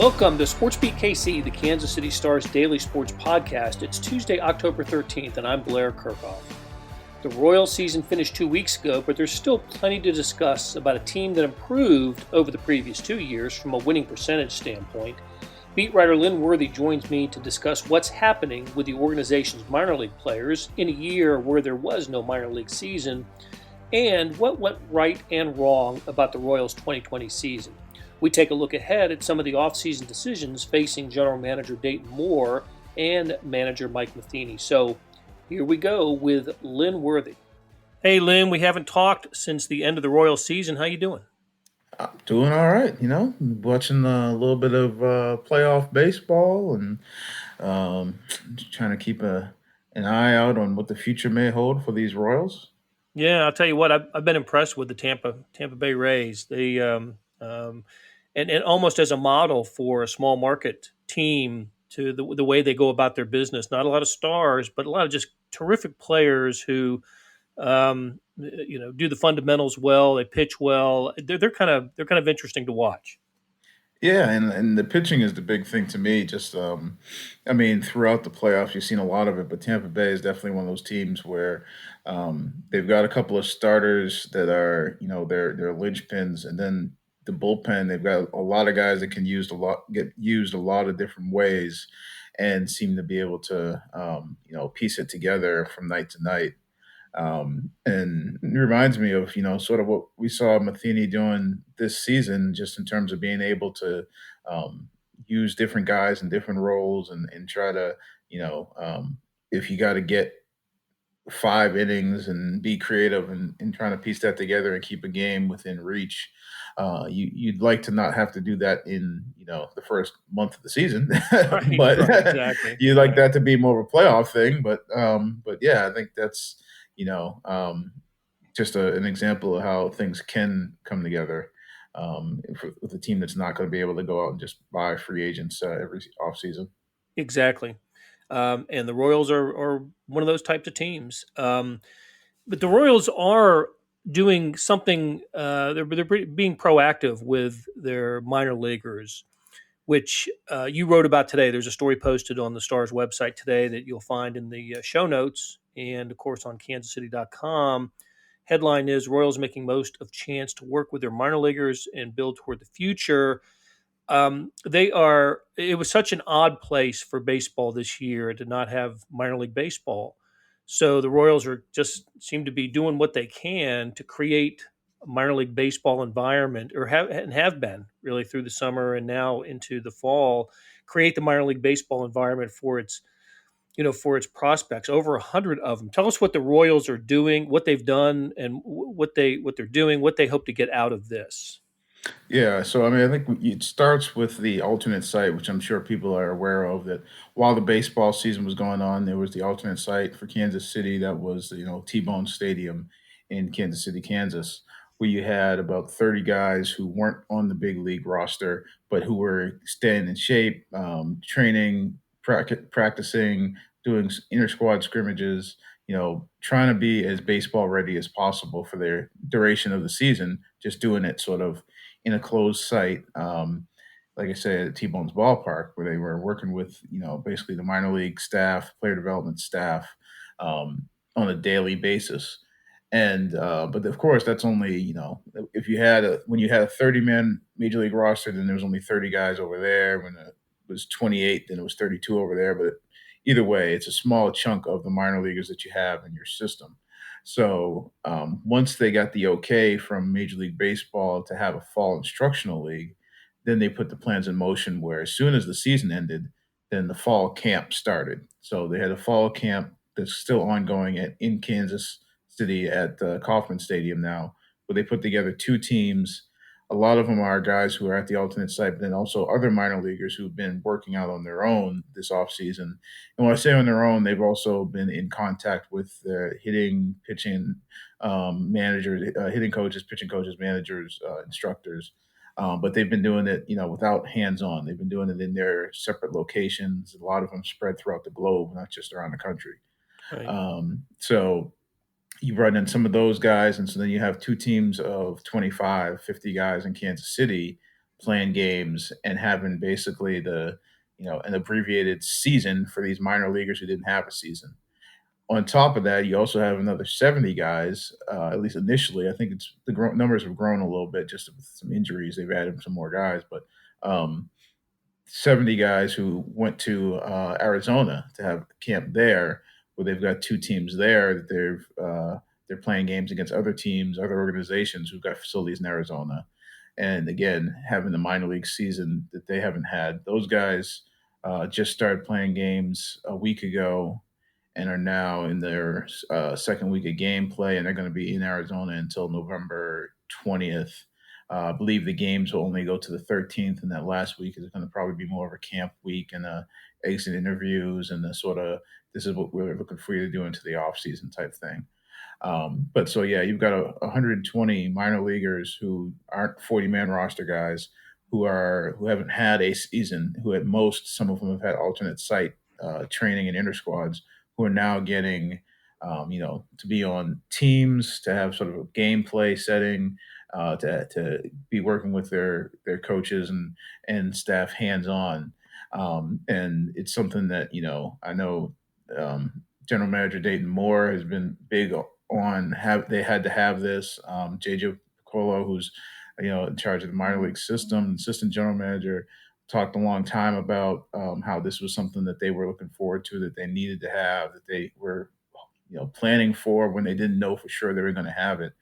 Welcome to SportsBeat KC, the Kansas City Star's daily sports podcast. It's Tuesday, October 13th, and I'm Blair Kerkhoff. The Royals season finished 2 weeks ago, but there's still plenty to discuss about a team that improved over the previous 2 years from a winning percentage standpoint. Beat writer Lynn Worthy joins me to discuss what's happening with the organization's minor league players in a year where there was no minor league season, and what went right and wrong about the Royals' 2020 season. We take a look ahead at some of the offseason decisions facing General Manager Dayton Moore and manager Mike Matheny. So here we go with Lynn Worthy. Hey, Lynn, we haven't talked since the end of the Royals season. How you doing? I'm doing all right, watching a little bit of playoff baseball and just trying to keep an eye out on what the future may hold for these Royals. Yeah, I'll tell you what, I've been impressed with the Tampa Bay Rays. They and almost as a model for a small market team to the way they go about their business. Not a lot of stars, but a lot of just terrific players who do the fundamentals well. They pitch well. They're kind of interesting to watch. Yeah, and the pitching is the big thing to me. Just, throughout the playoffs, you've seen a lot of it, but Tampa Bay is definitely one of those teams where they've got a couple of starters that are, they're linchpins, and then the bullpen, they've got a lot of guys that can get used a lot of different ways, and seem to be able to, piece it together from night to night. And it reminds me of, sort of what we saw Matheny doing this season, just in terms of being able to use different guys in different roles and try to, if you got to get 5 innings and be creative and trying to piece that together and keep a game within reach. You'd like to not have to do that in, the first month of the season, Right, but right, exactly. you'd like that to be more of a playoff thing. But yeah, I think that's, you know, um, just an example of how things can come together with a team that's not going to be able to go out and just buy free agents every offseason. Exactly. And the Royals are one of those types of teams. But the Royals are doing something. They're being proactive with their minor leaguers, which you wrote about today. There's a story posted on the Stars website today that you'll find in the show notes and, of course, on kansascity.com. Headline is Royals making most of chance to work with their minor leaguers and build toward the future. They are. It was such an odd place for baseball this year to not have minor league baseball. So the Royals are just seem to be doing what they can to create a minor league baseball environment, or have been really through the summer and now into the fall. Create the minor league baseball environment for its prospects. Over 100 of them. Tell us what the Royals are doing, what they've done, and what they're doing, what they hope to get out of this. Yeah, so I think it starts with the alternate site, which I'm sure people are aware of. That while the baseball season was going on, there was the alternate site for Kansas City that was, T-Bone Stadium in Kansas City, Kansas, where you had about 30 guys who weren't on the big league roster, but who were staying in shape, training, practicing, doing inter squad scrimmages, trying to be as baseball ready as possible for their duration of the season, just doing it sort of in a closed site, like I said, at T-Bone's ballpark, where they were working with, basically the minor league staff, player development staff, on a daily basis. And but of course, that's only, if you had when you had a 30-man major league roster, then there was only 30 guys over there. When it was 28, then it was 32 over there. But either way, it's a small chunk of the minor leaguers that you have in your system. So once they got the okay from Major League Baseball to have a fall instructional league, then they put the plans in motion where as soon as the season ended, then the fall camp started. So they had a fall camp that's still ongoing in Kansas City at Kauffman Stadium now, where they put together 2 teams. A lot of them are guys who are at the alternate site, but then also other minor leaguers who've been working out on their own this offseason. And when I say on their own, they've also been in contact with their hitting, pitching managers, hitting coaches, pitching coaches, managers, instructors. But they've been doing it, without hands-on. They've been doing it in their separate locations. A lot of them spread throughout the globe, not just around the country. Right. So you brought in some of those guys, and so then you have 2 teams of 25, 50 guys in Kansas City, playing games and having basically an abbreviated season for these minor leaguers who didn't have a season. On top of that, you also have another 70 guys, at least initially. I think it's numbers have grown a little bit just with some injuries. They've added some more guys, but 70 guys who went to Arizona to have camp there, where they've got two teams there that they're playing games against other teams, other organizations who've got facilities in Arizona, and again having the minor league season that they haven't had. Those guys just started playing games a week ago and are now in their second week of gameplay, and they're going to be in Arizona until November 20th. I believe the games will only go to the 13th, and that last week is going to probably be more of a camp week and exit interviews and the sort of this is what we're looking for you to do into the off season type thing. But so yeah, you've got 120 minor leaguers who aren't 40-man roster guys who haven't had a season, who at most some of them have had alternate site training and inter squads, who are now getting to be on teams, to have sort of a gameplay setting, to be working with their coaches and staff hands on. And it's something that I know General Manager Dayton Moore has been big on. Have they had to have this? JJ Piccolo, who's in charge of the minor league system, assistant general manager, talked a long time about how this was something that they were looking forward to, that they needed to have, that they were planning for when they didn't know for sure they were going to have it.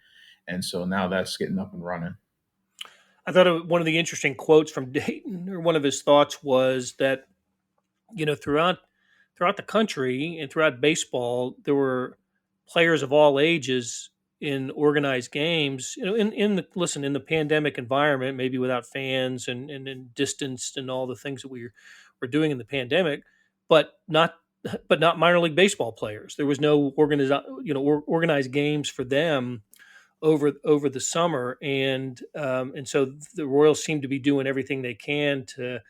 And so now that's getting up and running. I thought one of the interesting quotes from Dayton, or one of his thoughts, was that throughout the country and throughout baseball, there were players of all ages in organized games. In the pandemic environment, maybe without fans and distanced and all the things that we were doing in the pandemic, but not minor league baseball players. There was no organized games for them over the summer, and so the Royals seem to be doing everything they can to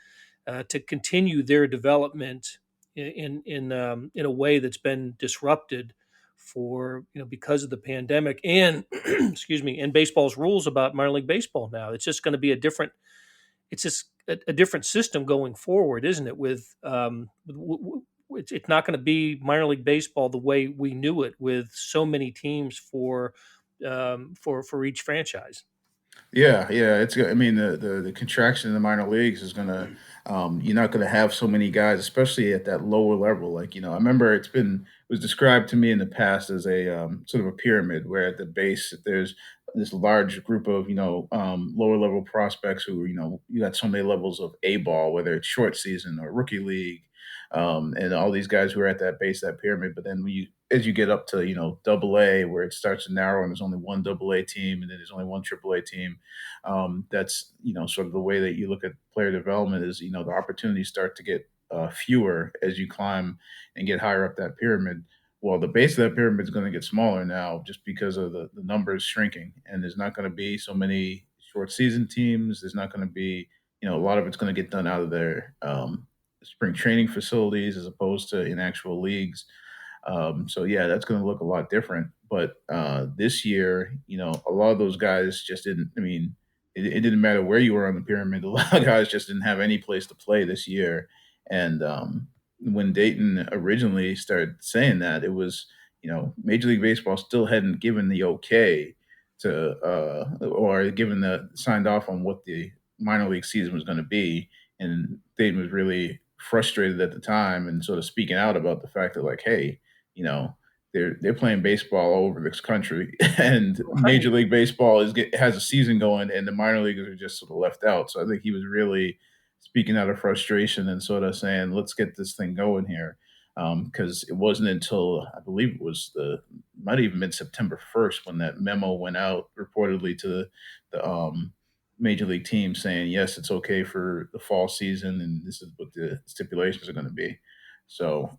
continue their development in a way that's been disrupted for because of the pandemic and excuse me, and baseball's rules about minor league baseball now. It's just going to be it's just a different system going forward, isn't it? It's not going to be minor league baseball the way we knew it, with so many teams for each franchise. Yeah, yeah, it's good. I mean, the contraction in the minor leagues is gonna, you're not gonna have so many guys, especially at that lower level. Like, I remember it was described to me in the past as a sort of a pyramid, where at the base there's this large group of lower level prospects who you got so many levels of A ball, whether it's short season or rookie league, and all these guys who are at that base of that pyramid. But then as you get up to double A, where it starts to narrow and there's only one double A team and then there's only one triple A team, that's sort of the way that you look at player development. Is the opportunities start to get fewer as you climb and get higher up that pyramid. Well, the base of that pyramid is going to get smaller now, just because of the numbers shrinking, and there's not going to be so many short season teams. There's not going to be a lot of it's going to get done out of their spring training facilities as opposed to in actual leagues. So yeah, that's going to look a lot different. But this year, a lot of those guys just didn't. I mean, it didn't matter where you were on the pyramid. A lot of guys just didn't have any place to play this year. And when Dayton originally started saying that, it was Major League Baseball still hadn't given the okay to or given the signed off on what the minor league season was going to be, and Dayton was really frustrated at the time and sort of speaking out about the fact that, like, hey, they're playing baseball all over this country, and Major Right. League Baseball has a season going, and the minor leaguers are just sort of left out. So I think he was really speaking out of frustration and sort of saying, "Let's get this thing going here," because it wasn't until I believe it was the might even been September 1st when that memo went out reportedly to the major league team saying, yes, it's okay for the fall season, and this is what the stipulations are going to be. So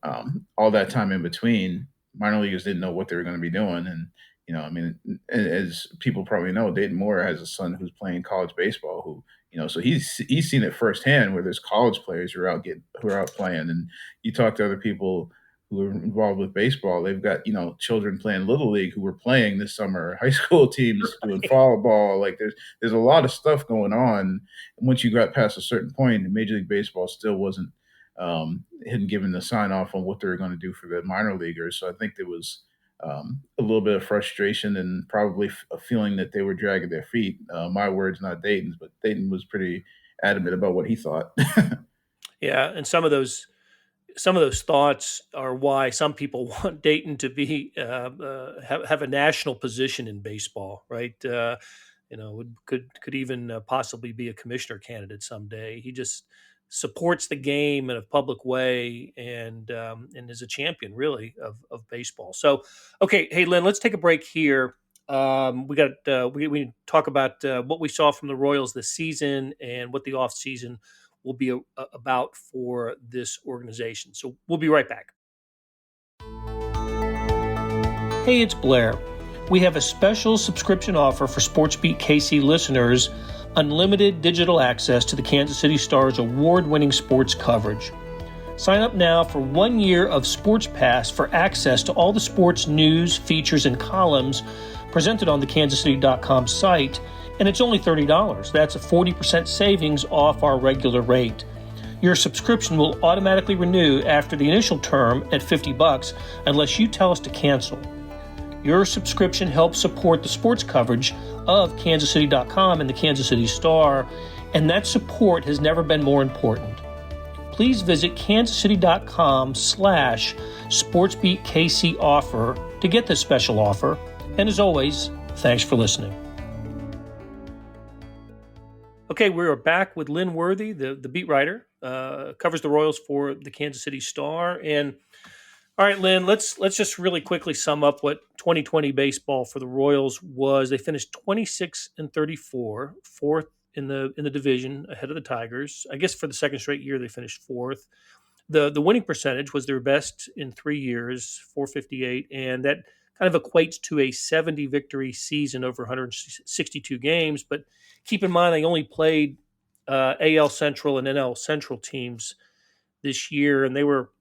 all that time in between, minor leaguers didn't know what they were going to be doing. And I mean, as people probably know, Dayton Moore has a son who's playing college baseball, who so he's seen it firsthand, where there's college players who are out playing. And you talk to other people who are involved with baseball. They've got, children playing little league who were playing this summer, high school teams doing fall ball. Like there's a lot of stuff going on. Once you got past a certain point, Major League Baseball still wasn't hadn't given the sign off on what they were going to do for the minor leaguers. So I think there was a little bit of frustration and probably a feeling that they were dragging their feet. My words, not Dayton's, but Dayton was pretty adamant about what he thought. Yeah, and some of those thoughts are why some people want Dayton to be have a national position in baseball, right? Could even possibly be a commissioner candidate someday. He just supports the game in a public way, and is a champion really of baseball. So, okay, hey Lynn, let's take a break here. We talk about what we saw from the Royals this season and what the off season will be about for this organization. So we'll be right back. Hey, it's Blair. We have a special subscription offer for SportsBeat KC listeners, unlimited digital access to the Kansas City Star's award-winning sports coverage. Sign up now for 1 year of Sports Pass for access to all the sports news, features, and columns presented on the kansascity.com site, and it's only $30. That's a 40% savings off our regular rate. Your subscription will automatically renew after the initial term at $50 unless you tell us to cancel. Your subscription helps support the sports coverage of kansascity.com and the Kansas City Star, and that support has never been more important. Please visit kansascity.com/SportsBeatKC offer to get this special offer. And as always, thanks for listening. Okay, we are back with Lynn Worthy, the beat writer, covers the Royals for the Kansas City Star. And all right, Lynn, let's just really quickly sum up what 2020 baseball for the Royals was. They finished 26-34, fourth in the division, ahead of the Tigers. I guess for the second straight year, they finished fourth. The winning percentage was their best in 3 years, 458, and that kind of equates to a 70 victory season over 162 games. But keep in mind, they only played AL Central and NL Central teams this year, and they were,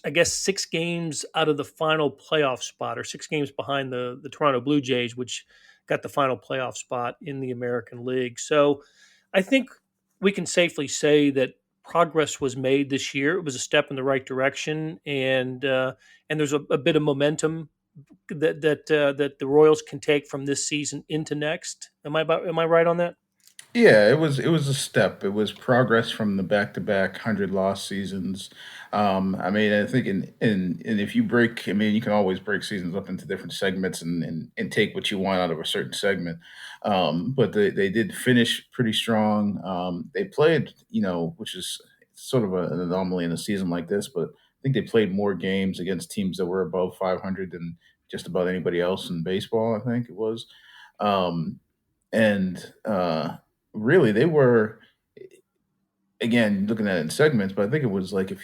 I guess, 6 games out of the final playoff spot, or 6 games behind the Toronto Blue Jays, which got the final playoff spot in the American League. So I think we can safely say that progress was made this year. It was a step in the right direction, and there's a bit of momentum that the Royals can take from this season into next. Am I right on that? Yeah, it was a step. It was progress from the back-to-back 100 loss seasons. I mean, I think and if you break, I mean, you can always break seasons up into different segments and take what you want out of a certain segment. But they did finish pretty strong. They played, which is sort of an anomaly in a season like this, but I think they played more games against teams that were above 500 than just about anybody else in baseball. I think it was. Um, and really, they were, again, looking at it in segments, but I think it was like if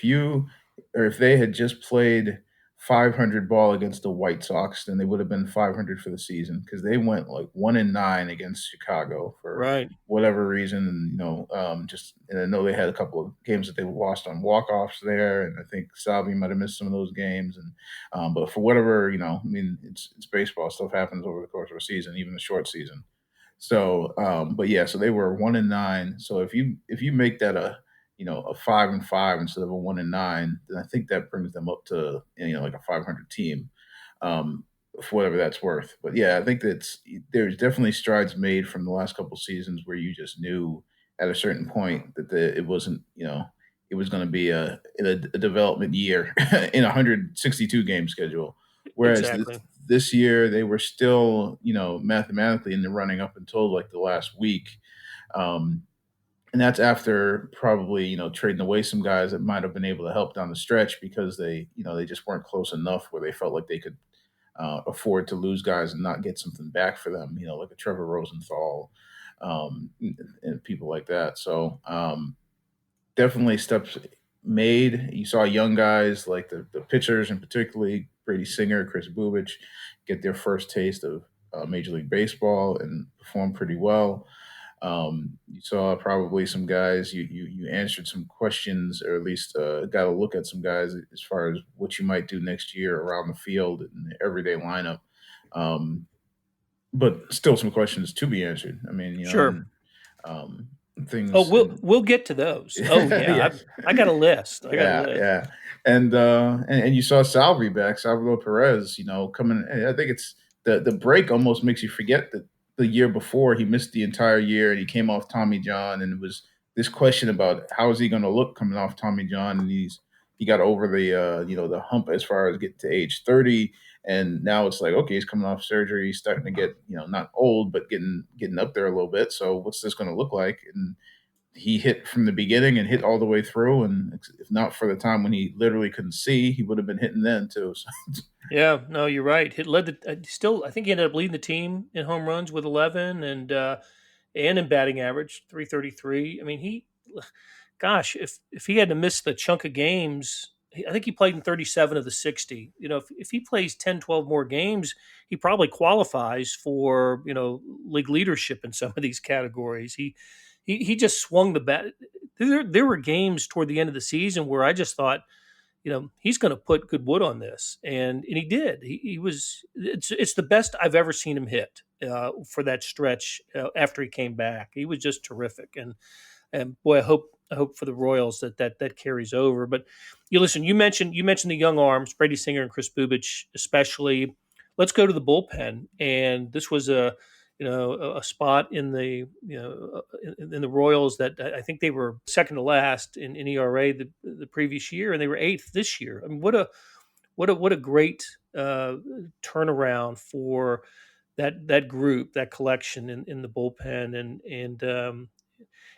they had just played 500 ball against the White Sox, then they would have been 500 for the season, because they went like 1-9 against Chicago for Right. whatever reason. And, and I know they had a couple of games that they lost on walk-offs there. And I think Salvi might have missed some of those games. And, but for whatever, I mean, it's baseball. Stuff happens over the course of a season, even a short season. So, but yeah, so they were 1-9. So if you make that a 5-5 instead of a 1-9, then I think that brings them up to like a 500 team, for whatever that's worth. But yeah, I think there's definitely strides made from the last couple seasons where you just knew at a certain point that it wasn't it was going to be a development year in a 162 game schedule. Whereas Exactly. this year they were still, mathematically in the running up until like the last week. Um, and that's after probably, trading away some guys that might have been able to help down the stretch, because they just weren't close enough where they felt like they could afford to lose guys and not get something back for them, like a Trevor Rosenthal, and people like that. So definitely steps made. You saw young guys like the pitchers, and particularly Brady Singer, Chris Bubich, get their first taste of Major League Baseball and perform pretty well. You saw probably some guys. You answered some questions, or at least got a look at some guys as far as what you might do next year around the field and the everyday lineup. Um, but still, some questions to be answered. I mean, Sure. and um, Oh, things. we'll get to those. Oh yeah, Yeah, I got a list. I got a yeah, list. yeah. And you saw Salvi back, Salvador Perez, coming. I think it's the break almost makes you forget that the year before he missed the entire year and he came off Tommy John, and it was this question about how is he going to look coming off Tommy John, and he got over the hump as far as getting to age 30, and now it's like, okay, he's coming off surgery, he's starting to get, not old but getting up there a little bit. So what's this going to look like? And he hit from the beginning and hit all the way through. And if not for the time when he literally couldn't see, he would have been hitting then too. So, Yeah, no, you're right. He led the still. I think he ended up leading the team in home runs with 11, and in batting average 333. I mean, gosh, if he had to miss the chunk of games, I think he played in 37 of the 60. If he plays 10, 12 more games, he probably qualifies for league leadership in some of these categories. He just swung the bat. There were games toward the end of the season where I just thought, he's going to put good wood on this, and he did. He was. It's the best I've ever seen him hit for that stretch after he came back. He was just terrific, and boy, I hope for the Royals that carries over. But you listen, you mentioned the young arms, Brady Singer and Chris Bubich, especially. Let's go to the bullpen, and this was a spot in the Royals that I think they were second to last in ERA the previous year, and they were eighth this year. I mean, what a great turnaround for that group, that collection in the bullpen,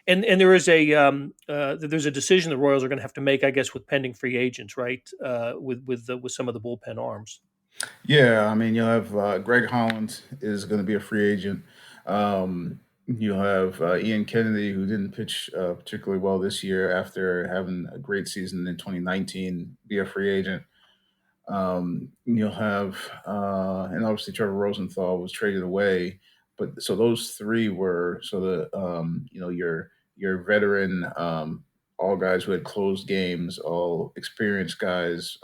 and there's a decision the Royals are going to have to make, I guess, with pending free agents, right? With some of the bullpen arms. yeah, I mean, you'll have Greg Holland is going to be a free agent. You'll have Ian Kennedy, who didn't pitch particularly well this year after having a great season in 2019, be a free agent. You'll have, and obviously Trevor Rosenthal was traded away, but so those three were so your veteran, all guys who had closed games, all experienced guys,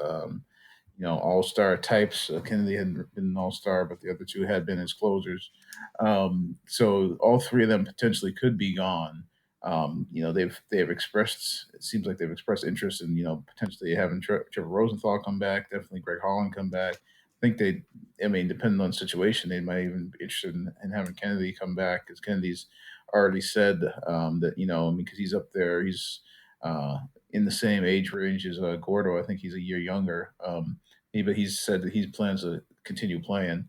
all star types. Kennedy hadn't been an all star, but the other two had been his closers. So all three of them potentially could be gone. They've expressed. It seems like they've expressed interest in potentially having Trevor Rosenthal come back. Definitely Greg Holland come back. I think they. I mean, depending on the situation, they might even be interested in having Kennedy come back, because Kennedy's already said that because he's up there, he's in the same age range as Gordo. I think he's a year younger. But he's said that he plans to continue playing.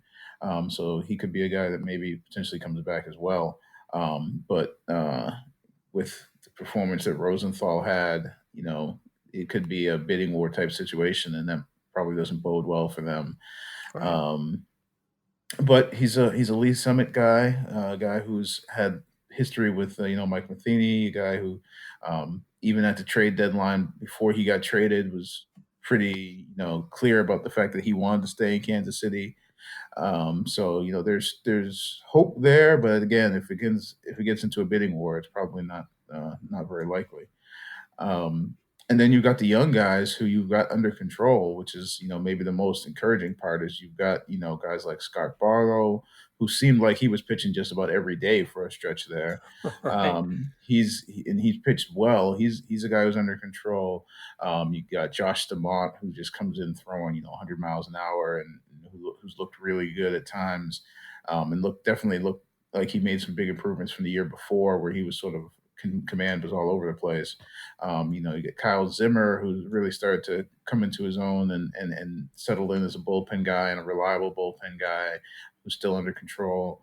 So he could be a guy that maybe potentially comes back as well. But with the performance that Rosenthal had, it could be a bidding war type situation, and that probably doesn't bode well for them. Right. Um, but he's a Lee Summit guy, a guy who's had history with Mike Matheny, a guy who even at the trade deadline before he got traded was pretty clear about the fact that he wanted to stay in Kansas City. So there's hope there, but again, if it gets into a bidding war, it's probably not very likely. Um, and then you've got the young guys who you've got under control, which is, maybe the most encouraging part is you've got, guys like Scott Barlow, who seemed like he was pitching just about every day for a stretch there. Right. He's pitched well. He's a guy who's under control. You got Josh DeMott, who just comes in throwing, 100 miles an hour, and who's looked really good at times, and definitely looked like he made some big improvements from the year before, where he was sort of command was all over the place. You get Kyle Zimmer, who's really started to come into his own and settled in as a bullpen guy and a reliable bullpen guy who's still under control.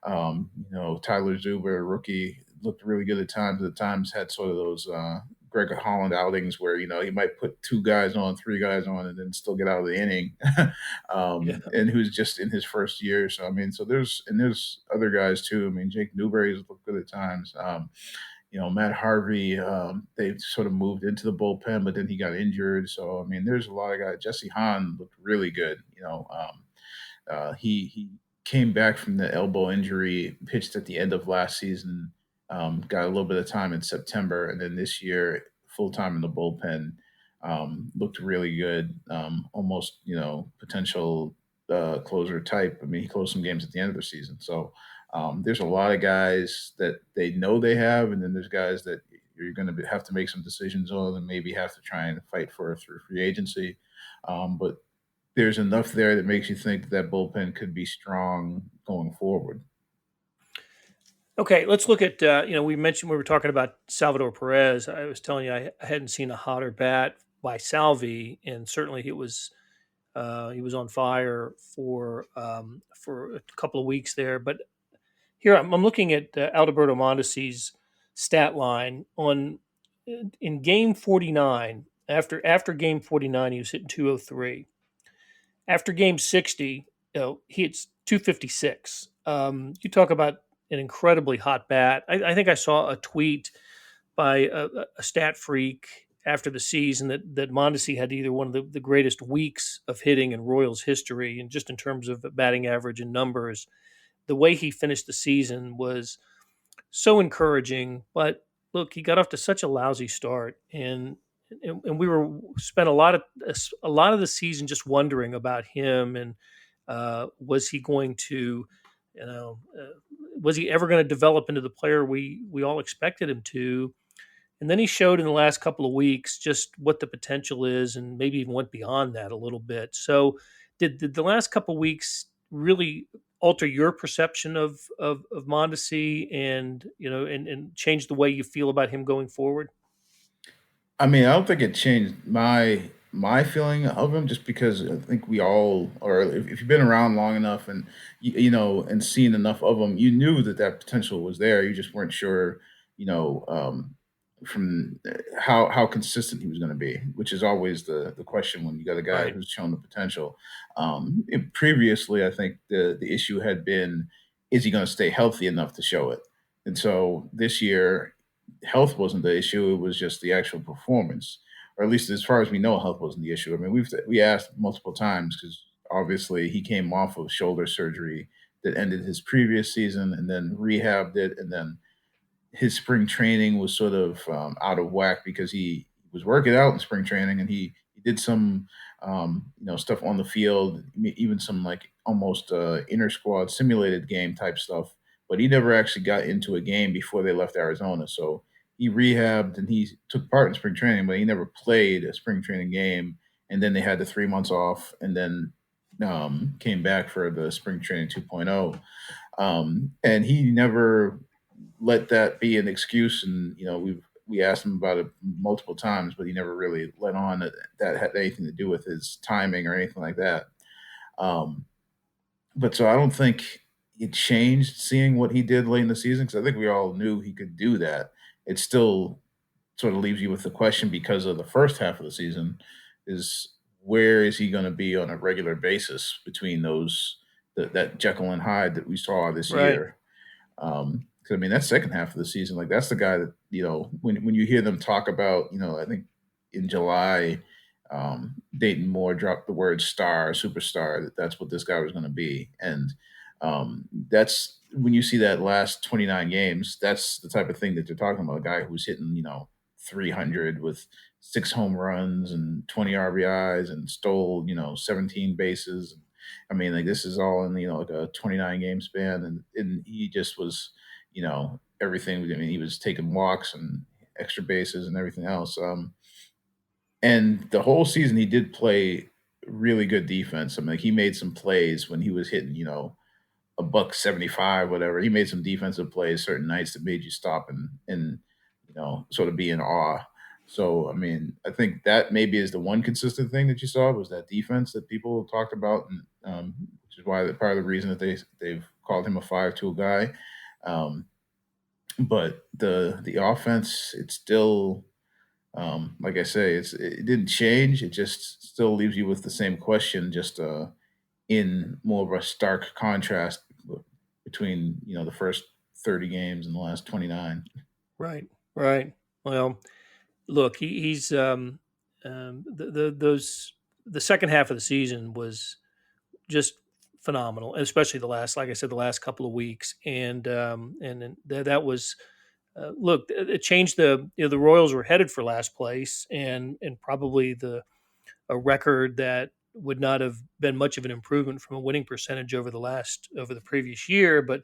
Tyler Zuber, rookie, looked really good at times. At times, had sort of those Greg Holland outings where he might put two guys on, three guys on, and then still get out of the inning. Yeah. And who's just in his first year. So I mean, there's other guys too. I mean, Jake Newberry's looked good at times. Matt Harvey, they sort of moved into the bullpen, but then he got injured. So, I mean, there's a lot of guys. Jesse Hahn looked really good. He came back from the elbow injury, pitched at the end of last season, got a little bit of time in September, and then this year full time in the bullpen. Looked really good, almost potential closer type. I mean, he closed some games at the end of the season, so there's a lot of guys that they know they have, and then there's guys that you're going to have to make some decisions on, and maybe have to try and fight for through free agency. But there's enough there that makes you think that bullpen could be strong going forward. Okay, let's look at we mentioned we were talking about Salvador Perez. I was telling you I hadn't seen a hotter bat by Salvi, and certainly he was on fire for a couple of weeks there. But here I'm looking at Adalberto Mondesi's stat line on in game 49. After game 49, he was hitting 203. After game 60, he hits 256. You talk about an incredibly hot bat. I think I saw a tweet by a stat freak after the season that Mondesi had either one of the greatest weeks of hitting in Royals history, and just in terms of batting average and numbers, the way he finished the season was so encouraging. But look, he got off to such a lousy start, and we were spent a lot of the season just wondering about him and was he going to, was he ever going to develop into the player we all expected him to? And then he showed in the last couple of weeks just what the potential is, and maybe even went beyond that a little bit. So, did the last couple of weeks really alter your perception of Mondesi, and and change the way you feel about him going forward? I mean, I don't think it changed my feeling of him, just because I think we all, or if you've been around long enough and and seen enough of him, you knew that that potential was there. You just weren't sure, you know, from how consistent he was going to be, which is always the question when you got a guy Right. who's shown the potential. Previously, I think the issue had been, is he going to stay healthy enough to show it? And so this year, health wasn't the issue; it was just the actual performance, or at least as far as we know, health wasn't the issue. I mean, we asked multiple times because obviously he came off of shoulder surgery that ended his previous season, and then rehabbed it, and then his spring training was sort of out of whack because he was working out in spring training, and he did some stuff on the field, even some like almost inner squad simulated game type stuff. But he never actually got into a game before they left Arizona. So he rehabbed and he took part in spring training, but he never played a spring training game. And then they had the 3 months off, and then came back for the spring training 2.0. And he never let that be an excuse. And we asked him about it multiple times, but he never really let on that that had anything to do with his timing or anything like that. Um, but so I don't think it changed seeing what he did late in the season, because I think we all knew he could do that. It still sort of leaves you with the question, because of the first half of the season, is where is he going to be on a regular basis between that Jekyll and Hyde that we saw this Right. year. 'Cause I mean, that second half of the season, like that's the guy that, when you hear them talk about, I think in July, Dayton Moore dropped the word star, superstar, that's what this guy was going to be. And that's when you see that last 29 games, that's the type of thing that they're talking about. A guy who's hitting, 300 with 6 home runs and 20 RBIs and stole, 17 bases. I mean, like this is all in like a 29 game span, and he just was, everything. I mean, he was taking walks and extra bases and everything else. And the whole season, he did play really good defense. I mean, like, he made some plays when he was hitting, a buck 75, whatever. He made some defensive plays certain nights that made you stop and sort of be in awe. So, I mean, I think that maybe is the one consistent thing that you saw, was that defense that people talked about, and which is why part of the reason that they've called him a 5 tool guy. Um, but the offense, it's still, like I say, it didn't change. It just still leaves you with the same question, just in more of a stark contrast between the first 30 games and the last 29. Right. Right. Well, look, he's those the second half of the season was just phenomenal, especially the last, like I said, the last couple of weeks, and then that was look, it changed the Royals were headed for last place, and probably the a record that would not have been much of an improvement from a winning percentage over the previous year. But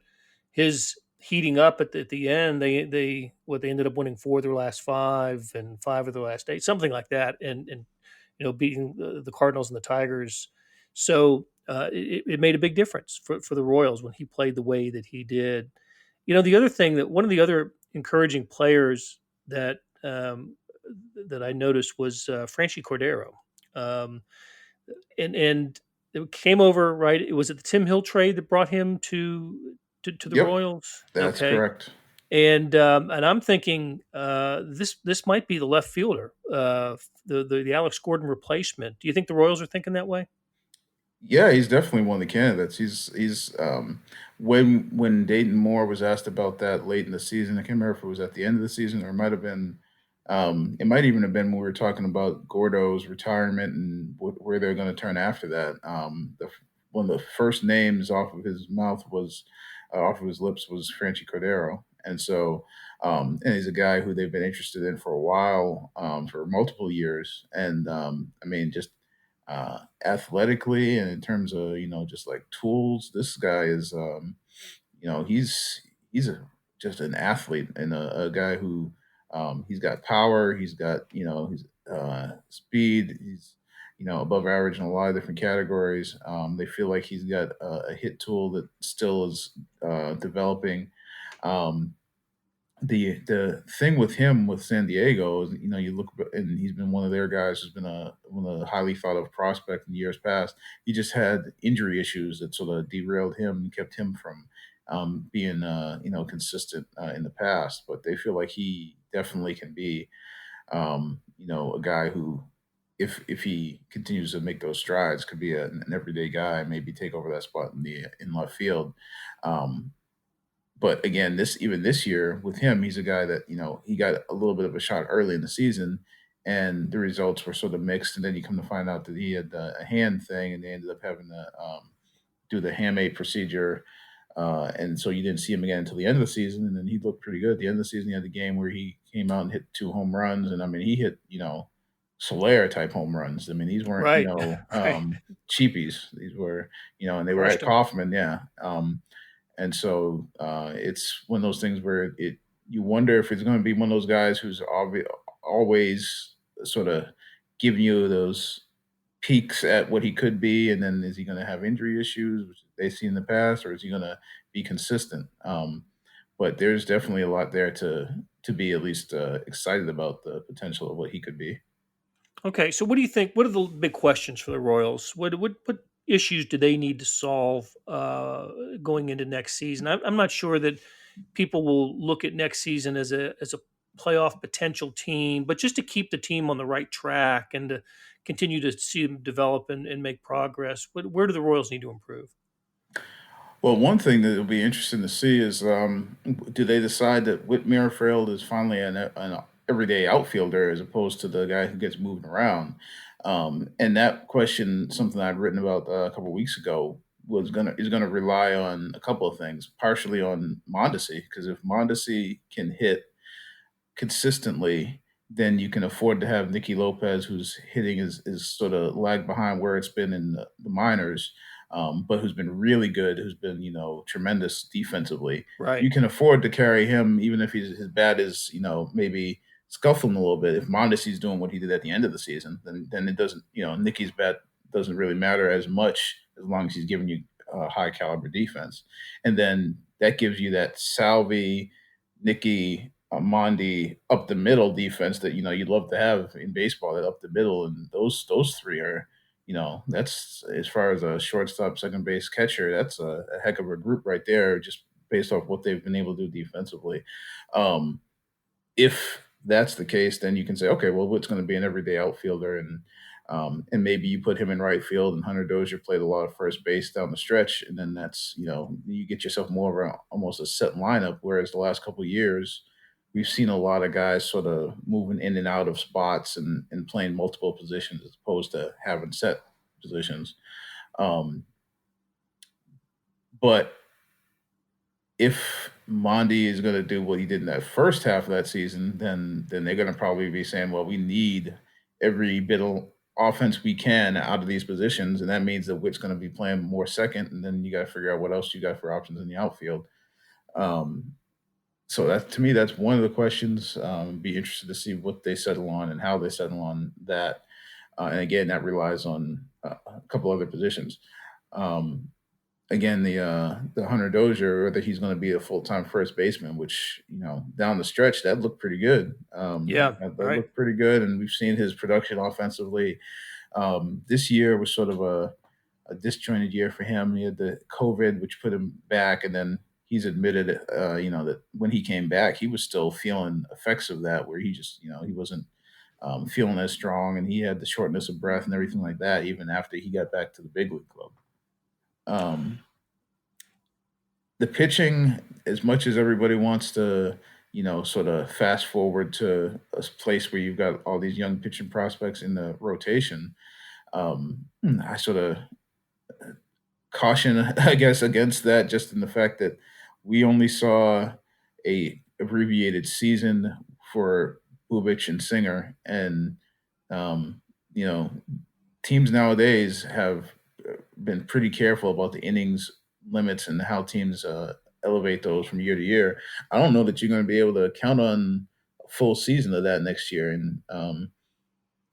his heating up at the end, they ended up winning four of their last five and five of their last eight, something like that, and beating the Cardinals and the Tigers. So it made a big difference for the Royals when he played the way that he did. The other thing that one of the other encouraging players that I noticed was Franchi Cordero, um, and it came over right. It was it the Tim Hill trade that brought him to the Yep, Royals. that's Okay, correct. and I'm thinking this might be the left fielder, the Alex Gordon replacement. Do you think the Royals are thinking that way? Yeah, he's definitely one of the candidates. He's when Dayton Moore was asked about that late in the season, I can't remember if it was at the end of the season or it might have been it might even have been when we were talking about Gordo's retirement and where they're going to turn after that. One of the first names off of his mouth was off of his lips was Franchi Cordero, and so and he's a guy who they've been interested in for a while, for multiple years, and I mean just athletically and in terms of just like tools. This guy is he's just an athlete and a guy who he's got power. He's got he's speed. He's above average in a lot of different categories. They feel like he's got a hit tool that still is developing. Um, the thing with him with San Diego is, you look and he's been one of their guys who's been one of the highly thought of prospect in years past. He just had injury issues that sort of derailed him and kept him from being consistent in the past. But they feel like he definitely can be a guy who, if he continues to make those strides, could be an everyday guy, maybe take over that spot in left field. Um, but again, this year with him, he's a guy that he got a little bit of a shot early in the season, and the results were sort of mixed. And then you come to find out that he had a hand thing, and they ended up having to do the hamate procedure, and so you didn't see him again until the end of the season. And then he looked pretty good at the end of the season. He had the game where he came out and hit two home runs, and I mean he hit Solaire type home runs. I mean these weren't Right, right. cheapies. These were and they were Crushed at him. Kaufman, yeah. And so it's one of those things where you wonder if it's going to be one of those guys who's always sort of giving you those peaks at what he could be, and then is he going to have injury issues, which they see in the past, or is he going to be consistent? But there's definitely a lot there to be at least excited about the potential of what he could be. Okay, so what do you think? What are the big questions for the Royals? What issues do they need to solve going into next season? I'm not sure that people will look at next season as a playoff potential team, but just to keep the team on the right track and to continue to see them develop and make progress. Where do the Royals need to improve? Well, one thing that will be interesting to see is do they decide that Whit Merrifield is finally an everyday outfielder as opposed to the guy who gets moved around? And that question, something I'd written about a couple of weeks ago, is gonna rely on a couple of things, partially on Mondesi, because if Mondesi can hit consistently, then you can afford to have Nicky Lopez, whose hitting is sort of lagged behind where it's been in the minors, but who's been really good, who's been tremendous defensively. Right. You can afford to carry him, even if his bat is maybe scuffling a little bit. If Mondesi's doing what he did at the end of the season, then it doesn't Nicky's bat doesn't really matter as much as long as he's giving you high caliber defense, and then that gives you that Salvi, Nicky, Mondi up the middle defense that you'd love to have in baseball. That up the middle, and those three are that's as far as a shortstop, second base, catcher. That's a heck of a group right there, just based off what they've been able to do defensively. Um, if that's the case, then you can say, okay, well, what's going to be an everyday outfielder, and maybe you put him in right field, and Hunter Dozier played a lot of first base down the stretch, and then that's you get yourself more of almost a set lineup. Whereas the last couple of years, we've seen a lot of guys sort of moving in and out of spots and playing multiple positions as opposed to having set positions. Um, but if Mondi is going to do what he did in that first half of that season, then they're going to probably be saying, well, we need every bit of offense we can out of these positions, and that means that Witt's going to be playing more second, and then you got to figure out what else you got for options in the outfield. Um, so that to me, that's one of the questions. Be interested to see what they settle on and how they settle on that. And again, that relies on a couple other positions. Um, Again, the Hunter Dozier, whether he's going to be a full time first baseman, which down the stretch that looked pretty good. Yeah, That right. looked pretty good, and we've seen his production offensively. This year was sort of a disjointed year for him. He had the COVID, which put him back, and then he's admitted, that when he came back, he was still feeling effects of that, where he just, he wasn't feeling as strong, and he had the shortness of breath and everything like that, even after he got back to the big league club. Um, the pitching, as much as everybody wants to, sort of fast forward to a place where you've got all these young pitching prospects in the rotation, I sort of caution, I guess, against that, just in the fact that we only saw a abbreviated season for Bubich and Singer, and um, you know, teams nowadays have been pretty careful about the innings limits and how teams elevate those from year to year. I don't know that you're going to be able to count on a full season of that next year, and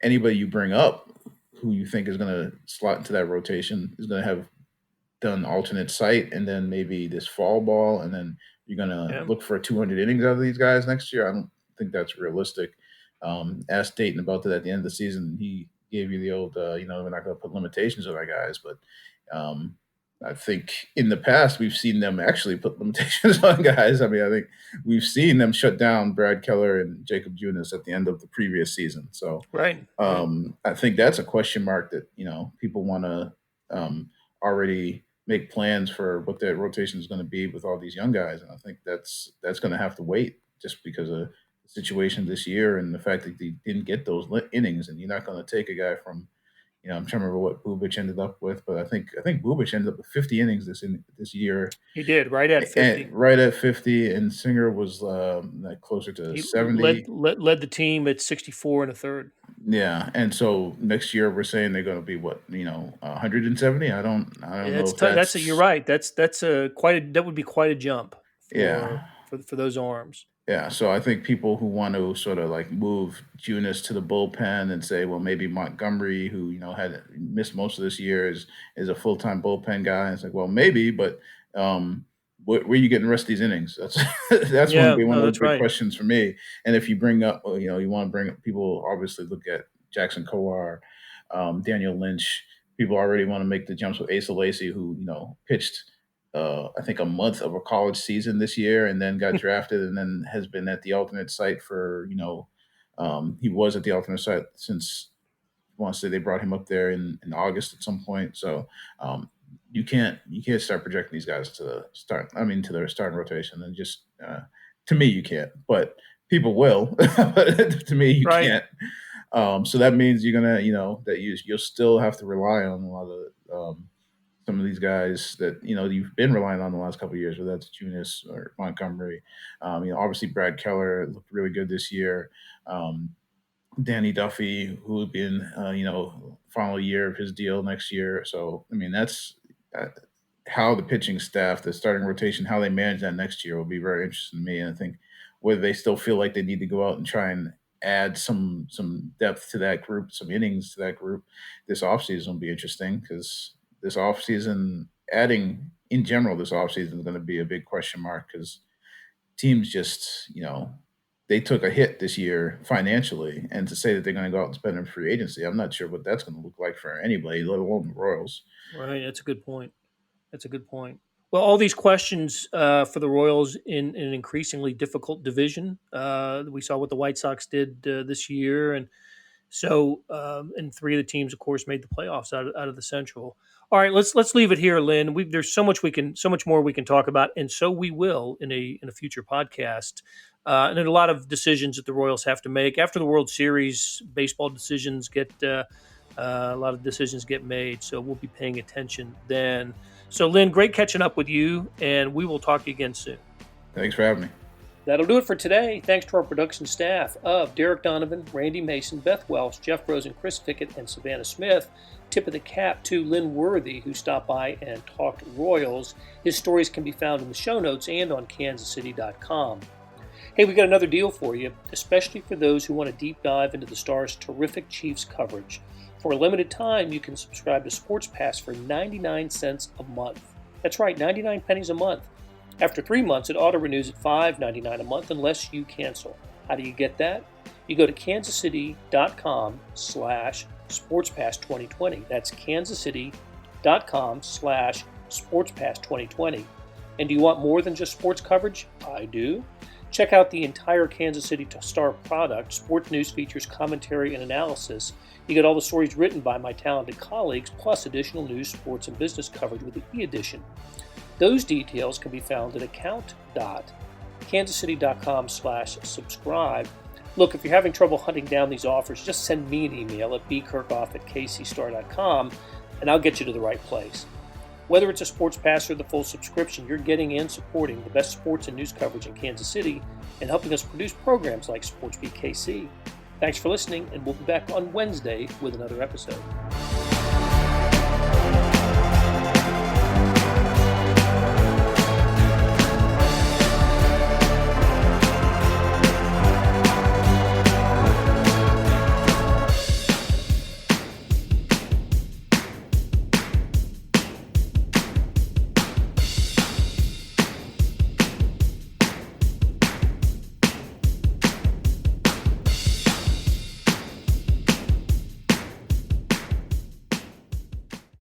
anybody you bring up who you think is going to slot into that rotation is going to have done alternate site and then maybe this fall ball, and then you're going to Yeah, look for 200 innings out of these guys next year. I don't think that's realistic. Asked Dayton about that at the end of the season. He gave you the old, we're not going to put limitations on our guys, but um, I think in the past we've seen them actually put limitations on guys. I mean, I think we've seen them shut down Brad Keller and Jacob Junis at the end of the previous season. So right, right. I think that's a question mark that people want to already make plans for what their rotation is going to be with all these young guys, and I think that's going to have to wait just because of the situation this year and the fact that they didn't get those innings, and you're not going to take a guy from I'm trying to remember what Bubic ended up with, but I think Bubic ended up with 50 innings this year, He did right at and 50. right at 50, and Singer was like closer to He 70. led the team at 64 and a third. Yeah, and so next year we're saying they're going to be what 170. I don't know It's if that's a, you're that's right. That's a that would be quite a jump yeah. for those arms. Yeah, so I think people who want to sort of like move Junis to the bullpen and say, well, maybe Montgomery, who had missed most of this year, is a full time bullpen guy. And it's like, well, maybe, but where are you getting the rest of these innings? That's that's going to Yeah, be one no, of those that's big right. questions for me. And if you bring up, you want to bring up people, obviously look at Jackson Kowar, Daniel Lynch. People already want to make the jumps with Asa Lacy, who pitched I think a month of a college season this year, and then got drafted, and then has been at the alternate site for he was at the alternate site since I want to say they brought him up there in August at some point. So you can't start projecting these guys to the start. I mean to their starting rotation, and just to me you can't, but people will. But to me you Right. can't. So that means you're gonna that you'll still have to rely on a lot of some of these guys that you've been relying on the last couple of years, whether that's Junis or Montgomery. Obviously Brad Keller looked really good this year. Um, Danny Duffy, who would be in final year of his deal next year. So I mean that's uh, how the pitching staff, the starting rotation, how they manage that next year will be very interesting to me. And I think whether they still feel like they need to go out and try and add some depth to that group, some innings to that group this offseason will be interesting because this offseason, adding in general this offseason is going to be a big question mark because teams just, they took a hit this year financially. And to say that they're going to go out and spend in free agency, I'm not sure what that's going to look like for anybody, let alone the Royals. Right. That's a good point. That's a good point. Well, all these questions for the Royals in an increasingly difficult division. We saw what the White Sox did this year, and so and three of the teams, of course, made the playoffs out of the Central. All right, let's leave it here, Lynn. There's so much more we can talk about, and so we will in a future podcast. And then a lot of decisions that the Royals have to make after the World Series. Baseball decisions get a lot of decisions get made, so we'll be paying attention then. So, Lynn, great catching up with you, and we will talk again soon. Thanks for having me. That'll do it for today. Thanks to our production staff of Derek Donovan, Randy Mason, Beth Welsh, Jeff Rosen, Chris Fickett, and Savannah Smith. Tip of the cap to Lynn Worthy, who stopped by and talked Royals. His stories can be found in the show notes and on kansascity.com. Hey, we got another deal for you, especially for those who want to deep dive into the Stars' terrific Chiefs coverage. For a limited time, you can subscribe to Sports Pass for 99 cents a month. That's right, 99 pennies a month. After 3 months, it auto-renews at $5.99 a month unless you cancel. How do you get that? You go to kansascity.com/SportsPass2020. That's kansascity.com/SportsPass2020. And do you want more than just sports coverage? I do. Check out the entire Kansas City Star product, sports news features, commentary, and analysis. You get all the stories written by my talented colleagues, plus additional news, sports, and business coverage with the e-edition. Those details can be found at account.kansascity.com/subscribe. Look, if you're having trouble hunting down these offers, just send me an email at bkerkhoff@kcstar.com, and I'll get you to the right place. Whether it's a sports pass or the full subscription, you're getting and supporting the best sports and news coverage in Kansas City and helping us produce programs like SportsBeat KC. Thanks for listening, and we'll be back on Wednesday with another episode.